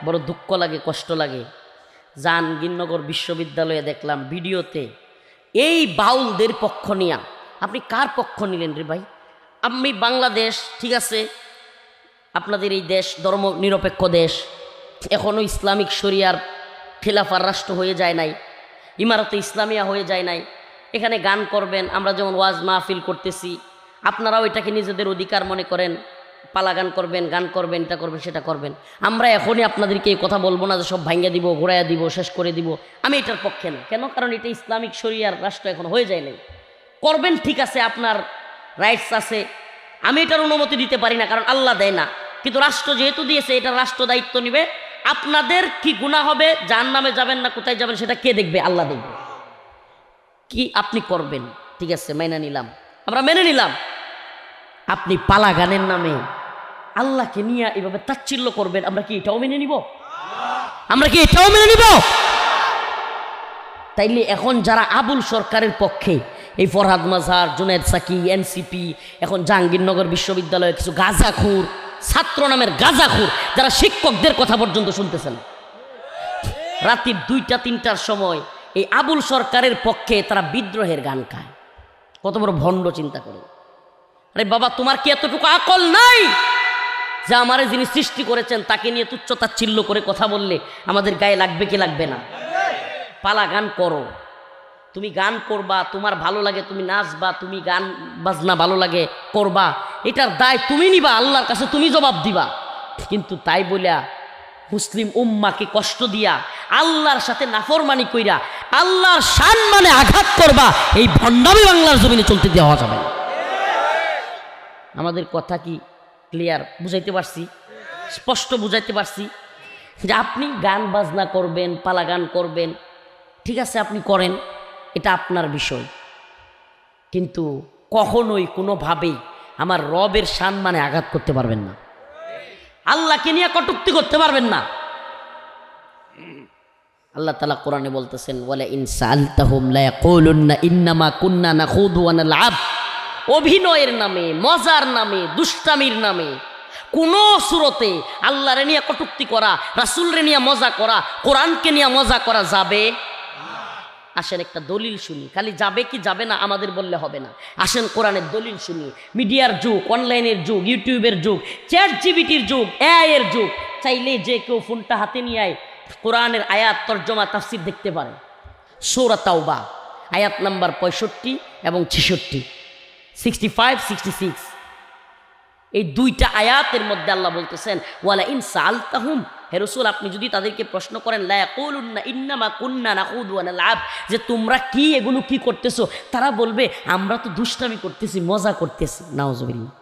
বড় দুঃখ লাগে, কষ্ট লাগে। জাহাঙ্গীরনগর বিশ্ববিদ্যালয়ে দেখলাম ভিডিওতে এই বাউলদের পক্ষ নিয়া। আপনি কার পক্ষ নিলেন রে ভাই? আমি বাংলাদেশ, ঠিক আছে, আপনাদের এই দেশ ধর্ম নিরপেক্ষ দেশ, এখনও ইসলামিক শরিয়ার খেলাফার রাষ্ট্র হয়ে যায় নাই, ইমারতে ইসলামিয়া হয়ে যায় নাই। এখানে গান করবেন, আমরা যেমন ওয়াজ মাহফিল করতেছি, আপনারাও এটাকে নিজেদের অধিকার মনে করেন, পালা গান করবেন, গান করবেন, এটা করবেন, সেটা করবেন। আমরা এখনই আপনাদেরকে এই কথা বলবো না যে সব ভাঙ্গা দিব, ঘোরাইয়া দিব, শেষ করে দিব। আমি এটার পক্ষে না। কেন? কারণ এটা ইসলামিক শরিয়ার রাষ্ট্র এখন হয়ে যায় নাই। করবেন, ঠিক আছে, আপনার রাইটস আছে, আমি এটার অনুমতি দিতে পারি না, কারণ আল্লাহ দেয় না। কিন্তু রাষ্ট্র যেহেতু দিয়েছে, এটা রাষ্ট্র দায়িত্ব নিবে। আপনাদের কি গুনাহ হবে, জাহান্নামে যাবেন না কোথায় যাবেন, সেটা কে দেখবে? আল্লাহ দেখবে। কি আপনি করবেন, ঠিক আছে, মেনে নিলাম, আমরা মেনে নিলাম। আপনি পালা গানের নামে আল্লাহকে নিয়ে এভাবে তাচ্ছিল্য করবেন, আমরা কি এটাও মেনে নিব? আমরা কি এটাও মেনে নিব? তাইলে এখন যারা আবুল সরকারের পক্ষে, এই ফরহাদ মাজার, জুনায়েদ সাকি, এনসিপি, এখন জাহাঙ্গীরনগর বিশ্ববিদ্যালয়ে কিছু গাঁজাখুর ছাত্র নামের গাঁজাখুর, যারা শিক্ষকদের কথা পর্যন্ত শুনতেছেন, রাতে 2টা-3টার সময় এই আবুল সরকারের পক্ষে তারা বিদ্রোহের গান গায়। কত বড় ভণ্ড, চিন্তা করে। আরে বাবা, তোমার কি এতটুকু আকল নাই যে আমারে যিনি সৃষ্টি করেছেন তাকে নিয়ে তুচ্ছতাচ্ছিল্য করে কথা বললে আমাদের গায়ে লাগবে কি লাগবে না? পালা গান করো, তুমি গান করবা, তোমার ভালো লাগে তুমি নাচবা, তুমি গান বাজনা ভালো লাগে করবা, এটার দায় তুমি নিবা, আল্লাহর কাছে তুমি জবাব দিবা। কিন্তু তাই বলিয়া মুসলিম উম্মাকে কষ্ট দিয়া, আল্লাহর সাথে নাফরমানি কইরা আল্লাহর সম্মানে আঘাত করবা, এই ভণ্ডামি বাংলার জমিনে চলতে দেওয়া যাবে না। আমাদের কথা কি ক্লিয়ার বুঝাইতে পারছি? স্পষ্ট বুঝাইতে পারছি যে আপনি গান বাজনা করবেন, পালা গান করবেন, ঠিক আছে, আপনি করেন, এটা আপনার বিষয়। কিন্তু কখনোই কোনোভাবেই আমার রবের সম্মানে আঘাত করতে পারবেন না, আল্লাহকে নিয়ে কটূক্তি করতে পারবেন না। আল্লাহ তাআলা কোরআনে বলতেছেন, ওয়ালা ইন সাআলতাহুম লা ইয়াকুলুন্না ইন্নামা কুন্না নাখুদু ওয়া নালআব। অভিনয়ের নামে, মজার নামে, দুষ্টামির নামে কোন সুরতে আল্লাহরে নিয়ে কটূক্তি করা, রাসূলরে নিয়ে মজা করা, কোরআনকে নিয়ে মজা করা যাবে? আসেন একটা দলিল শুনি। খালি যাবে কি যাবে না আমাদের বললে হবে না, আসেন কোরআনের দলিল শুনি। মিডিয়ার যুগ, অনলাইনের যুগ, ইউটিউবের যুগ, চ্যাট জিপিটির যুগ, এআই এর যুগ। চাইলে যে কেউ ফোনটা হাতে নিয়ে আয়, কোরআনের আয়াত তরজমা তাফসীর দেখতে পারে। সূরা তাওবা আয়াত নাম্বার 65 এবং 66, 65, 66, এই 2টা আয়াতের মধ্যে আল্লাহ বলতেছেন, ওয়ালা ইন সাআলতাহুম, হে রাসূল আপনি যদি তাদেরকে প্রশ্ন করেন, লা ইয়াকুলুন্না ইন্নামা কুন্না নাখুদু ওয়া নালআব, যে তোমরা কি এগুলো কি করতেছো, তারা বলবে আমরা তো দুষ্টামি করতেছি, মজা করতেছি। নাউজুবিল্লাহ।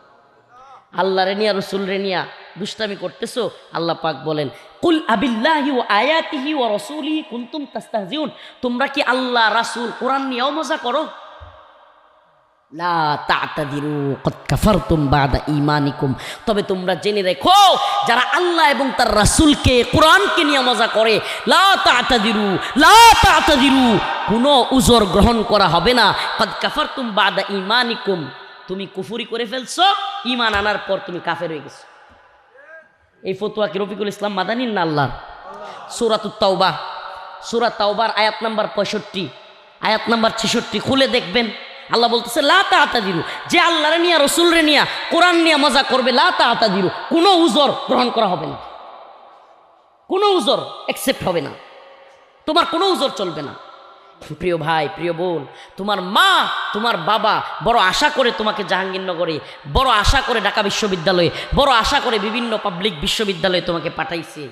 আল্লাহরে নিয়া, রাসূলরে নিয়া দুষ্টামি করতেছো। আল্লাহ পাক বলেন, কুল আবিল্লাহি ওয়া আয়াতিহি ওয়া রাসূলিহি কুনতুম তাস্তাহজিউন, তোমরা কি আল্লাহ, রাসূল, কোরআন নিয়েও মজা করো? লা তা'তাদিরু ক্বাদ কাফারতুম বা'দা ঈমানিকুম, তবে তোমরা জেনে রেখো যারা আল্লাহ এবং তার রাসূলকে, কোরআনকে নিয়ে মজা করে, লা তা'তাদিরু, লা তা'তাদিরু, কোনো উযর গ্রহণ করা হবে না। ক্বাদ কাফারতুম বা'দা ঈমানিকুম, তুমি কুফরি করে ফেলছো, ঈমান আনার পর তুমি কাফের হয়ে গেছো। এই ফতোয়া কি রফিকুল ইসলাম মাদানীর না আল্লাহর? সূরাতুত তাওবা, সূরা তাওবার আয়াত নাম্বার 65, আয়াত নাম্বার 66 খুলে দেখবেন। আল্লাহ বলতেছে, লা তা'তাদিরু, যে আল্লাহরে নিয়া, রাসূলরে নিয়া, কোরআন নিয়া মজা করবে, লা তা'তাদিরু, কোনো উযর গ্রহণ করা হবে না, কোনো উযর অ্যাকসেপ্ট হবে না, তোমার কোনো উযর চলবে না। প্রিয় ভাই, প্রিয় বোন, তোমার মা, তোমার বাবা বড় আশা করে তোমাকে জাহাঙ্গীরনগরে, বড় আশা করে ঢাকা বিশ্ববিদ্যালয়ে, বড় আশা করে বিভিন্ন পাবলিক বিশ্ববিদ্যালয়ে তোমাকে পাঠাইছে।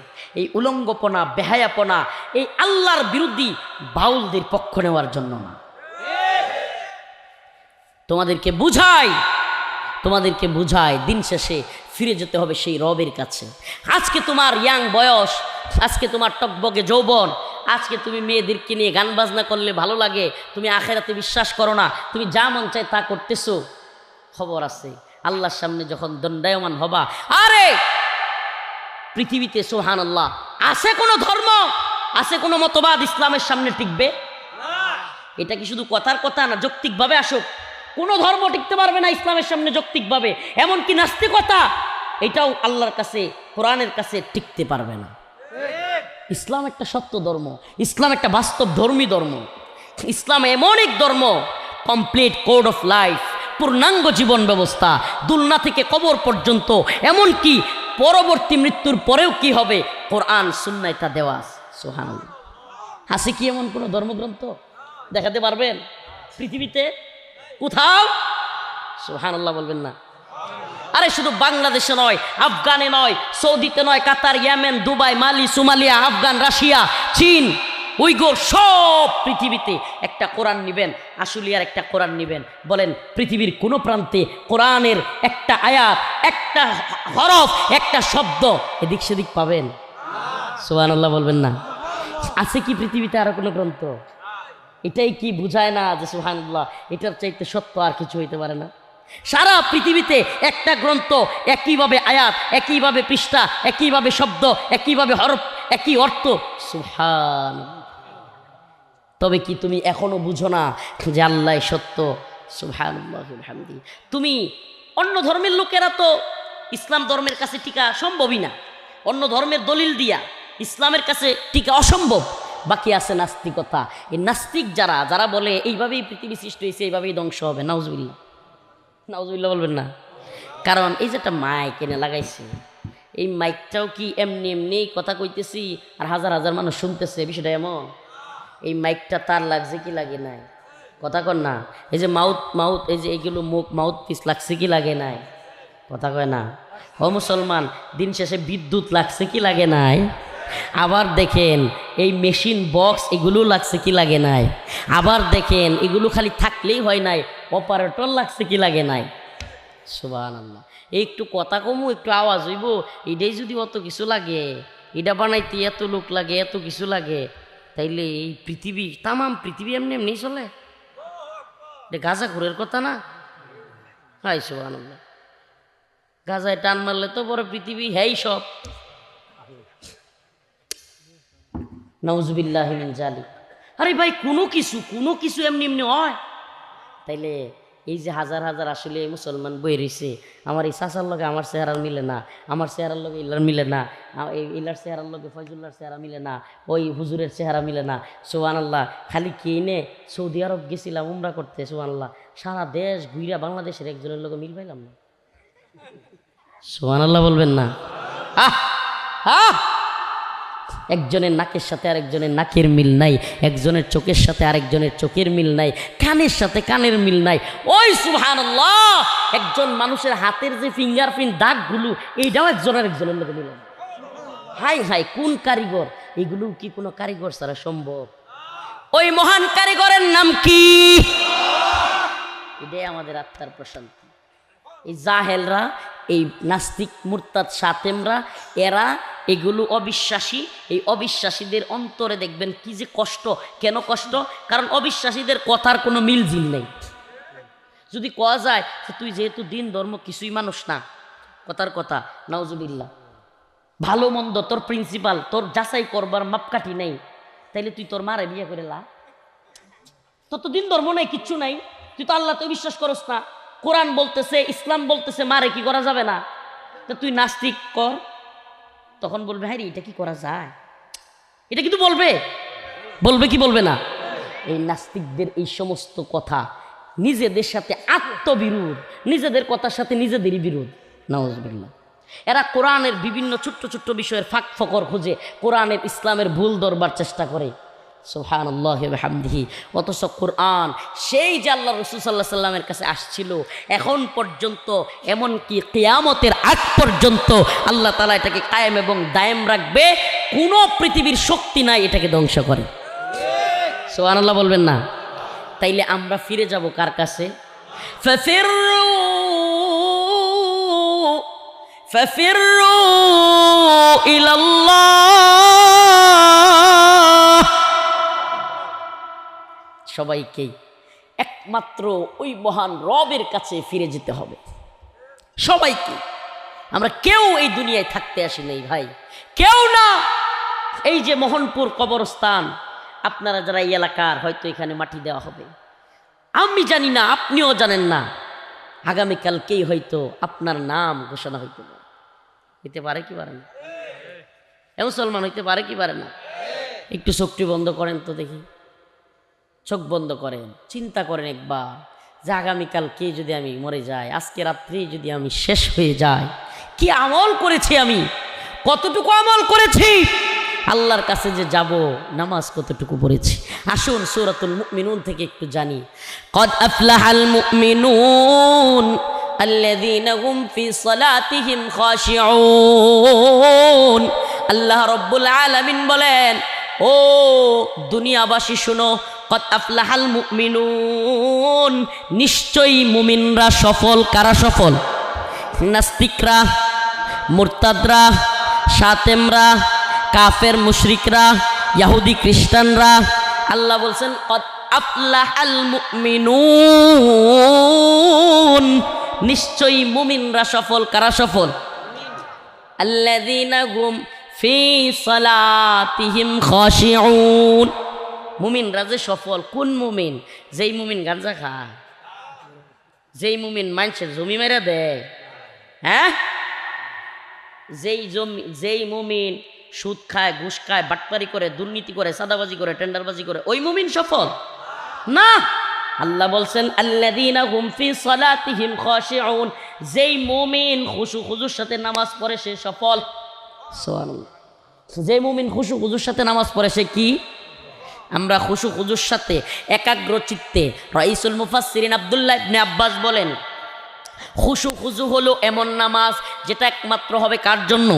এই উলঙ্গপনা, বেহায়াপনা, এই আল্লাহর বিরোধী বাউলদের পক্ষ নেওয়ার জন্য না। তোমাদেরকে বুঝাই দিন শেষে ফিরে যেতে হবে সেই রবের কাছে। আজকে তোমার ইয়াং বয়স, আজকে তোমার টকবগে যৌবন, আজকে তুমি মেয়েদেরকে নিয়ে গান বাজনা করলে ভালো লাগে, তুমি আখেরাতে বিশ্বাস করো না, তুমি যা মন চায় তা করতেছো। খবর আছে আল্লাহর সামনে যখন দণ্ডায়মান হবা, আরে পৃথিবীতে সুবহানাল্লাহ আছে কোনো ধর্ম, আছে কোনো মতবাদ ইসলামের সামনে টিকবে? এটা কি শুধু কথার কথা না, যৌক্তিকভাবে আসুক। কোনো ধর্ম টিকতে পারবে না ইসলামের সামনে যৌক্তিকভাবে, এমনকি নাস্তিকতা এটাও আল্লাহর কাছে কোরআনের কাছে টিকতে পারবে না। ইসলাম একটা সত্য ধর্ম, ইসলাম একটা বাস্তব ধর্মী ধর্ম, ইসলাম এমন এক ধর্ম, কমপ্লিট কোড অফ লাইফ, পূর্ণাঙ্গ জীবন ব্যবস্থা, দুলনা থেকে কবর পর্যন্ত, এমনকি পরবর্তী মৃত্যুর পরেও কি হবে কোরআন সুন্নায় তা দেওয়া আছে। সুবহানাল্লাহ। আছে কি এমন কোনো ধর্মগ্রন্থ দেখাতে পারবেন পৃথিবীতে কোথাও? সুবহানাল্লাহ বলবেন না? আরে শুধু বাংলাদেশে নয়, আফগানে নয়, সৌদিতে নয়, কাতার, ইয়েমেন, দুবাই, মালি, সোমালিয়া, আফগান, রাশিয়া, চীন, উইগোর, সব পৃথিবীতে একটা কোরআন নিবেন, আশুলিয়ার একটা কোরআন নিবেন, বলেন পৃথিবীর কোনো প্রান্তে কোরআনের একটা আয়াত, একটা হরফ, একটা শব্দ এদিক সেদিক পাবেন? সুবহানাল্লাহ বলবেন না? আছে কি পৃথিবীতে আরো কোনো গ্রন্থ? এটাই কি বুঝায় না যে সুবহানাল্লাহ এটার চাইতে সত্য আর কিছু হইতে পারে না? সারা পৃথিবীতে একটা গ্রন্থ, একইভাবে আয়াত, একইভাবে পৃষ্ঠা, একইভাবে শব্দ, একইভাবে হরফ, একই অর্থ। সুবহানাল্লাহ। তবে কি তুমি এখনো বুঝো না যে আল্লাহ সত্য? সুবহানাল্লাহ বিহামদি। তুমি অন্য ধর্মের লোকেরা তো ইসলাম ধর্মের কাছে টিকা সম্ভবই না, অন্য ধর্মের দলিল দিয়া ইসলামের কাছে টিকা অসম্ভব। বাকি আছে নাস্তিকতা। এই নাস্তিক যারা যারা বলে এইভাবেই পৃথিবী সৃষ্টি হয়েছে, এইভাবেই ধ্বংস হবে, নাউজুবিল্লাহ, নাউজুবিল্লাহ বলবেন না? কারণ এই যে একটা মাইক এনে লাগাইছে, এই মাইকটাও কি এমনি এমনি কথা কইতেছি আর হাজার হাজার মানুষ শুনতেছে, বিষয়টা এমন? এই মাইকটা তার লাগছে কি লাগে নাই? কথা কর না। এই যে মাউথ এই যে এইগুলো মুখ মাউথ পিস লাগছে কি লাগে নাই? কথা কয় না। ও মুসলমান, দিন শেষে বিদ্যুৎ লাগছে কি লাগে নাই? আবার দেখেন এই মেশিন বক্স এগুলো লাগছে কি লাগে নাই? আবার দেখেন এগুলো খালি থাকলেই হয় নাই, অপারেটর লাগছে কি লাগে নাই? সুবহানাল্লাহ। একটু কথা কমু, একটু আওয়াজ হইব, এটাই যদি অত কিছু লাগে, এটা বানাইতে এত লোক লাগে, এত কিছু লাগে, তাইলে এই পৃথিবী, তামাম পৃথিবী এমনি এমনি চলে? এটা গাঁজা ঘুরের কথা না? হাই সুবহানাল্লাহ। গাঁজায় টান মারলে তো বড় পৃথিবী হেই সব। নাউজুবিল্লাহি মিন জালিক। আরে ভাই কোনো কিছু এমনি এমনি হয়? তাইলে এই যে হাজার হাজার আসলে মুসলমান বই রয়েছে, আমার এই চাচার লগে আমার চেহারার মিলে না, আমার চেহারার লগে ইলার মিলে না, ইলার চেহারার লগে ফয়জুল্লাহর চেহারা মিলে না, ওই হুজুরের চেহারা মিলে না। সুবহানাল্লাহ। খালি কে নে সৌদি আরব গেছিলাম উমরা করতে, সুবহানাল্লাহ, সারা দেশ ঘুইরা বাংলাদেশের একজনের লগে মিল পাইলাম না। সুবহানাল্লাহ বলবেন না? আহ আহ একজনের নাকের সাথে আরেকজনের নাকের মিল নাই, একজনের চোখের সাথে আরেকজনের চোখের মিল নাই, কানের সাথে কানের মিল নাই। ওই সুবহানাল্লাহ, একজন মানুষের হাতের যে ফিঙ্গারপ্রিন্ট দাগগুলো, এইটাও একজনের লোকে মিল। হাই হাই, কোন কারিগর! এগুলো কি কোনো কারিগর ছাড়া সম্ভব? ওই মহান কারিগরের নাম কি? এটাই আমাদের আত্মার প্রশান্তি। এই জাহেলরা, এই নাস্তিক মুরতাদ শাতেমরা, এরা এগুলো অবিশ্বাসী। এই অবিশ্বাসীদের অন্তরে দেখবেন কি যে কষ্ট। কেন কষ্ট? কারণ অবিশ্বাসীদের কথার কোনো মিলজিল নেই। যদি কোয়া যায় যে তুই যেহেতু দিন ধর্ম কিছুই মানুষ না, কথার কথা, নাউজুবিল্লাহ, ভালো মন্দ তোর প্রিন্সিপাল, তোর যাচাই করবার মাপকাঠি নেই, তাইলে তুই তোর মারে বিয়ে করে লা। তোর তো দিন ধর্ম নেই, কিচ্ছু নাই, তুই তো আল্লাহ তো বিশ্বাস করস না। কোরআন বলতেছে, ইসলাম বলতেছে মারে কি করা যাবে না, তো তুই নাস্তিক কর। তখন বলবে হ্যাঁ এটা কি করা যায়? এটা কিন্তু বলবে কি বলবে না? এই নাস্তিকদের এই সমস্ত কথা নিজেদের সাথে আত্মবিরোধ, নিজেদের কথার সাথে নিজেদেরই বিরোধ। নাউজুবিল্লাহ। এরা কোরআনের বিভিন্ন ছোট্ট ছোট্ট বিষয়ের ফাঁক ফকর খুঁজে কোরআনের ইসলামের ভুল ধরবার চেষ্টা করে। সুবহানাল্লাহি ওয়া বিহামদিহি। অথচ কোরআন সেই যে আল্লাহ রাসূল সাল্লাল্লাহু আলাইহি সাল্লামের কাছে আসছিল, এখন পর্যন্ত, এমনকি কিয়ামতের আগ পর্যন্ত আল্লাহ তাআলা এটাকে কায়েম এবং দায়েম রাখবে। কোনো পৃথিবীর শক্তি নাই এটাকে ধ্বংস করে। সুবহানাল্লাহ বলবেন না? তাইলে আমরা ফিরে যাব কার কাছে? ফাফিরু ইলাল্লাহ সবাইকেই একমাত্র ওই মহান রবের কাছে ফিরে যেতে হবে সবাইকে। আমরা কেউ এই দুনিয়ায় থাকতে আসি নাই ভাই, কেউ না। এই যে মোহনপুর কবরস্থান, আপনারা যারা এই এলাকার, হয়তো এখানে মাটি দেওয়া হবে, আমি জানি না, আপনিও জানেন না, আগামীকালকেই হয়তো আপনার নাম ঘোষণা হইতে পারে কি পারে না? মুসলমান হইতে পারে কি পারে না? একটু চোখটি বন্ধ করেন তো দেখি, চোখ বন্ধ করেন, চিন্তা করেন একবার যে আগামীকালকে যদি আমি মরে যাই, আজকে রাত্রি যদি আমি শেষ হয়ে যাই, কি আমল করেছি আমি, কতটুকু আমল করেছি, আল্লাহর কাছে যে যাব, নামাজ কতটুকু পড়েছি। আসুন সূরাতুল মুমিনুন থেকে একটু জানি। কদ আফলাহাল মুমিনুন আল্লাযীনা হুম ফি সালাতিহিম খাশিউন। আল্লাহ রাব্বুল আলামিন বলেন, ও দুনিয়াবাসী শুনো, কদ আফলাহাল মুমিনুন, নিশ্চয়ই মুমিনরা সফল। কারা সফল? নাস্তিকরা, মুরতাদরা, শাতেমরা, কাফের মুশরিকরা, ইহুদি খ্রিস্টানরা। আল্লাহ বলছেন কদ আফলাহাল মুমিনুন, নিশ্চয়ই মুমিনরা সফল। কারা সফল? আল্লাযীনা হুম ফি সালাতিহিম খাশিউন। মুমিনরা যে সফল, কোন মুমিন? যেই মুমিন গাঁজা খায়, যেই মুমিন মানুষের জমি মেরে দেয়, হ্যাঁ, যেই মুমিন সুদ খায়, ঘুষ খায়, বাটপারি করে, দুর্নীতি করে, সাদাবাজি করে, টেন্ডারবাজি করে, ওই মুমিন সফল না। আল্লাহ বলছেন আল্লাযীনা হুম ফি সালাতিহিম খাশিউন, যেই মুমিন খুশু-খুজুর সাথে নামাজ পড়ে সে সফল। সুবহানাল্লাহ। যেই মুমিন খুশু-খুজুর সাথে নামাজ পড়ে সে কি? আমরা খুশু-খুজুর সাথে একাগ্র চিত্তে, রাইসুল মুফাসসিরিন আব্দুল্লাহ ইবনে আব্বাস বলেন, খুশু-খুজু হলো এমন নামাজ যেটা একমাত্র হবে কার জন্য?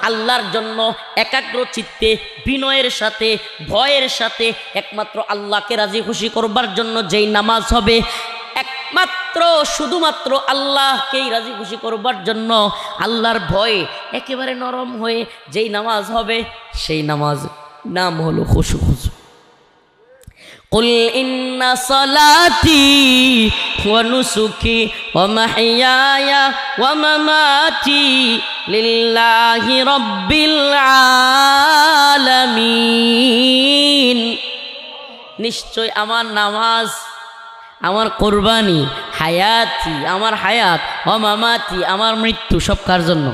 আল্লাহর জন্য। একাগ্র চিত্তে, বিনয়ের সাথে, ভয়ের সাথে, একমাত্র আল্লাহকে রাজি খুশি করবার জন্য যেই নামাজ হবে, একমাত্র শুধুমাত্র আল্লাহকেই রাজি খুশি করবার জন্য আল্লাহর ভয়ে একেবারে নরম হয়ে যেই নামাজ হবে, সেই নামাজ নাম হলো খুশু-খুজু। কুল ইন্না সালাতি ওয়া নুসুকি ওয়া মাহইয়ায়া ওয়া মামাতি লিল্লাহি রাব্বিল আলামিন। নিশ্চয় আমার নামাজ, আমার কোরবানি, হায়াতি, আমার হায়াত, ওয়া মামাতি, আমার মৃত্যু, সব কার জন্য?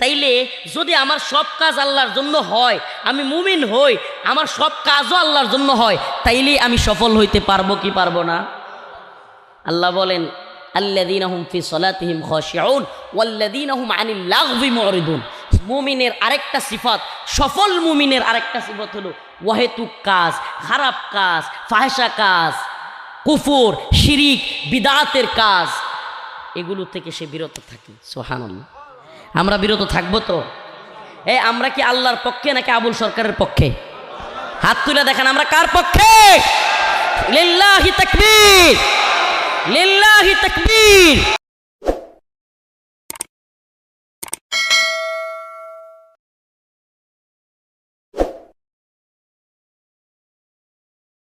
তাইলে যদি আমার সব কাজ আল্লাহর জন্য হয়, আমি মুমিন হই, আমার সব কাজও আল্লাহর জন্য হয়, তাইলে আমি সফল হইতে পারবো কি পারবো না? আল্লাহ বলেন আল্লাযীনা হুম ফি সালাতিহিম খাশিউন ওয়াল্লাযীনা হুম আনিল লাগবি মুরিদুন। মুমিনের আরেকটা সিফাত, সফল মুমিনের আরেকটা সিফাত হলো ওয়াহেতুক কাজ, খারাপ কাজ, ফাহিশা কাজ, কুফর, শিরিক, বিদআতের কাজ, এগুলো থেকে সে বিরত থাকে। সুবহানাল্লাহ। আমরা বিরত থাকবো তো? আমরা কি আল্লাহর পক্ষে নাকি আবুল সরকারের পক্ষে? হাত তুলে দেখেন আমরা কার পক্ষে? লিল্লাহি তাকবীর, লিল্লাহি তাকবীর।